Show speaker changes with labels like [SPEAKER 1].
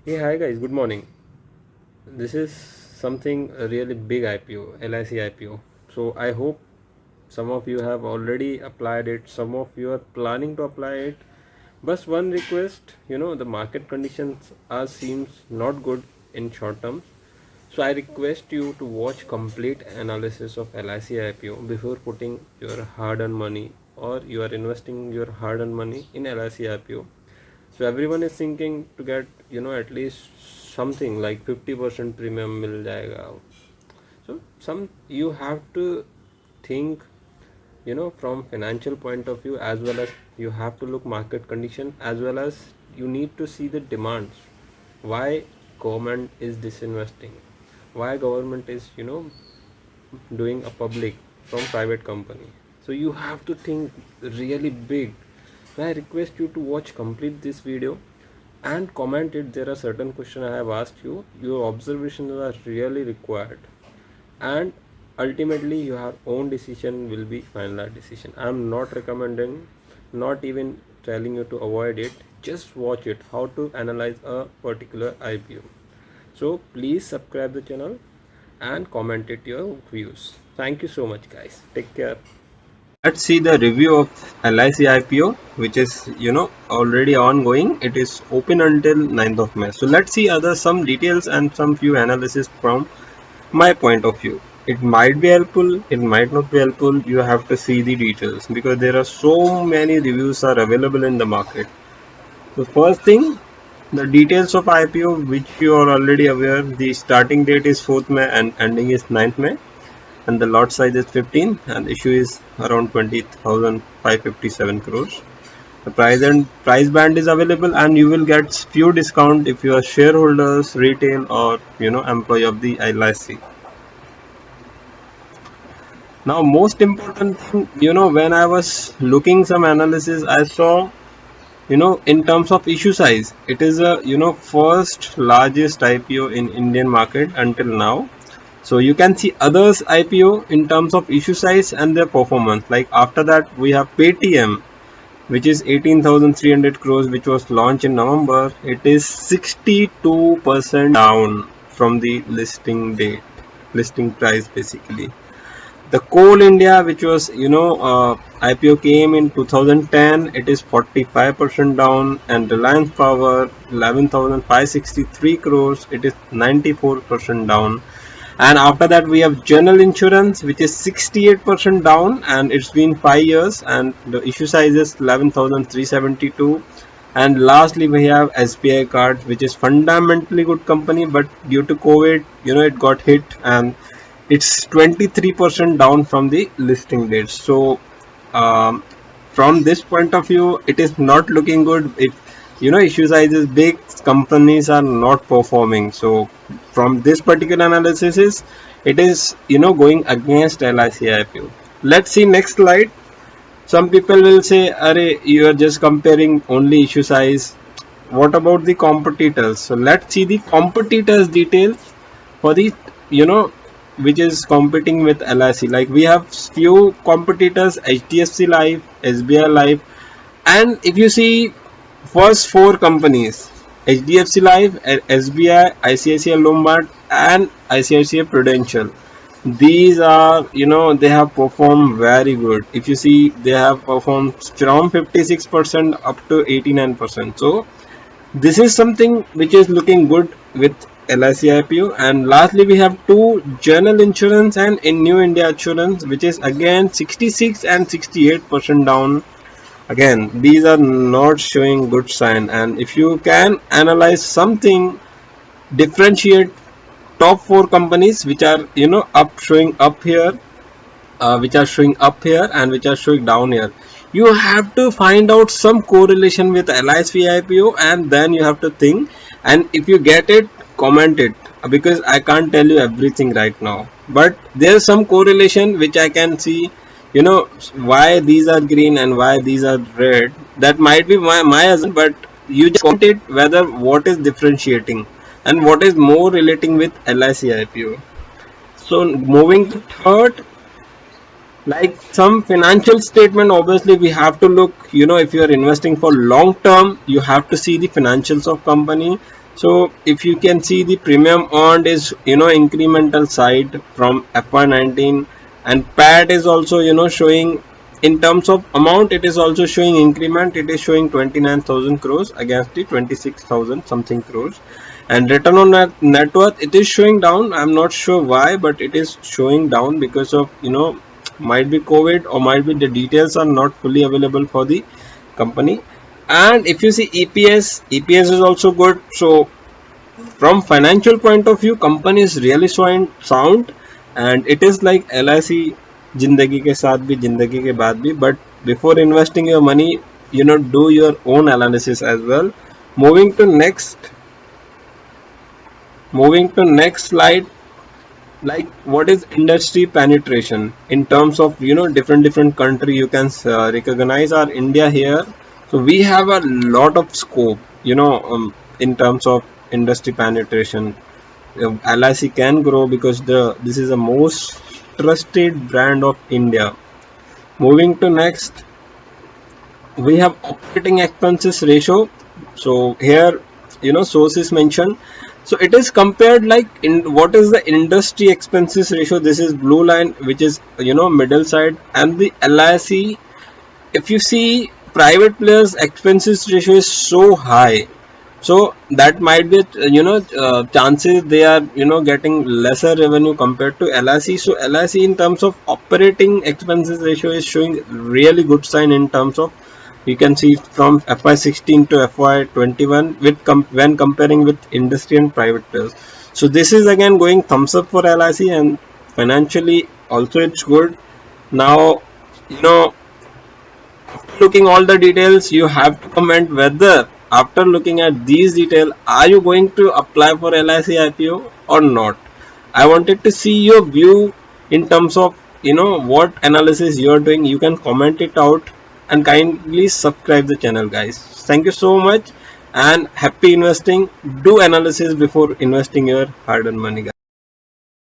[SPEAKER 1] Hey, hi guys, good morning. This is something a really big IPO, LIC IPO. So I hope some of you have already applied it, some of you are planning to apply it. But one request, the market conditions are seems not good in short term. So I request you to watch complete analysis of LIC IPO before putting your hard-earned money or you are investing your hard-earned money in LIC IPO. So everyone is thinking to get at least something like 50% premium मिल जाएगा. So some you have to think from financial point of view, as well as you have to look market condition, as well as you need to see the demands. Why government is disinvesting? Why government is doing a public from private company? So you have to think really big. So I request you to watch complete this video and comment it. There are certain questions I have asked you. Your observations are really required, and ultimately your own decision will be final decision. I'm not recommending, not even telling you to avoid it. Just watch it, how to analyze a particular IPO. So please subscribe the channel and comment it your views. Thank you so much guys, take care.
[SPEAKER 2] Let's see the review of LIC IPO, which is already ongoing. It is open until 9th of May. So let's see other some details and some few analysis from my point of view. It might be helpful, it might not be helpful. You have to see the details because there are so many reviews are available in the market. The first thing, the details of IPO, which you are already aware. The starting date is 4th May and ending is 9th May, and the lot size is 15 and issue is around 20,557 crores. The price band is available, and you will get few discount if you are shareholders, retail, or employee of the LIC. Now, most important thing, when I was looking some analysis, I saw in terms of issue size, it is a first largest IPO in Indian market until now. So you can see others IPO in terms of issue size and their performance. Like after that, we have Paytm, which is 18,300 crores, which was launched in November. It is 62% down from the listing price basically. The Coal India, which was IPO came in 2010, it is 45% down, and Reliance Power 11,563 crores, it is 94% down. And after that we have General Insurance, which is 68% down, and it's been 5 years, and the issue size is 11,372. And lastly we have SBI Cards, which is fundamentally good company, but due to COVID it got hit, and it's 23% down from the listing date. So um, from this point of view, it is not looking good. If issue size is big, companies are not performing. So from this particular analysis, it is going against LIC IPO. Let's see next slide. Some people will say, "Arey, you are just comparing only issue size. What about the competitors?" So let's see the competitors details for the which is competing with LIC. Like we have few competitors: HDFC Life, SBI Life, and if you see first four companies: HDFC Life, SBI, ICICI Lombard, and ICICI Prudential. These are they have performed very good. If you see, they have performed from 56% up to 89%. So this is something which is looking good with LIC IPO. And lastly we have two: General Insurance and in New India Insurance, which is again 66 and 68% down. Again, these are not showing good sign. And if you can analyze something, differentiate top four companies which are up showing up here, which are showing up here, and which are showing down here. You have to find out some correlation with LIC IPO, and then you have to think. And if you get it, comment it, because I can't tell you everything right now. But there's some correlation which I can see. Why these are green and why these are red. That might be my assumption, but you just comment it whether what is differentiating and what is more relating with LIC IPO. So moving to third, like some financial statement, obviously we have to look, if you are investing for long term, you have to see the financials of company. So if you can see, the premium earned is incremental side from FY19, and PAT is also showing, in terms of amount it is also showing increment. It is showing 29,000 crores against the 26,000 something crores. And return on net worth, it is showing down. I'm not sure why, but it is showing down because of might be COVID, or might be the details are not fully available for the company. And if you see EPS is also good. So from financial point of view, company is really sound, and it is like LIC, जिंदगी के साथ भी जिंदगी के बाद भी. But before investing your money, do your own analysis as well. moving to next Moving to next slide, like what is industry penetration in terms of different country. You can recognize our India here. So we have a lot of scope, in terms of industry penetration. LIC can grow because this is the most trusted brand of India. Moving to next, we have operating expenses ratio. So here, sources mentioned. So it is compared like in what is the industry expenses ratio. This is blue line, which is middle side, and the LIC. If you see, private players expenses ratio is so high, so that might be chances they are getting lesser revenue compared to LIC. So LIC in terms of operating expenses ratio is showing really good sign. In terms of, you can see from FY16 to FY21 with when comparing with industry and private players. So this is again going thumbs up for LIC, and financially also it's good. Now, you know looking all the details, you have to comment whether after looking at these details, are you going to apply for LIC IPO or not. I wanted to see your view in terms of what analysis you are doing. You can comment it out, and kindly subscribe the channel, guys. Thank you so much, and happy investing. Do analysis before investing your hard earned money, guys.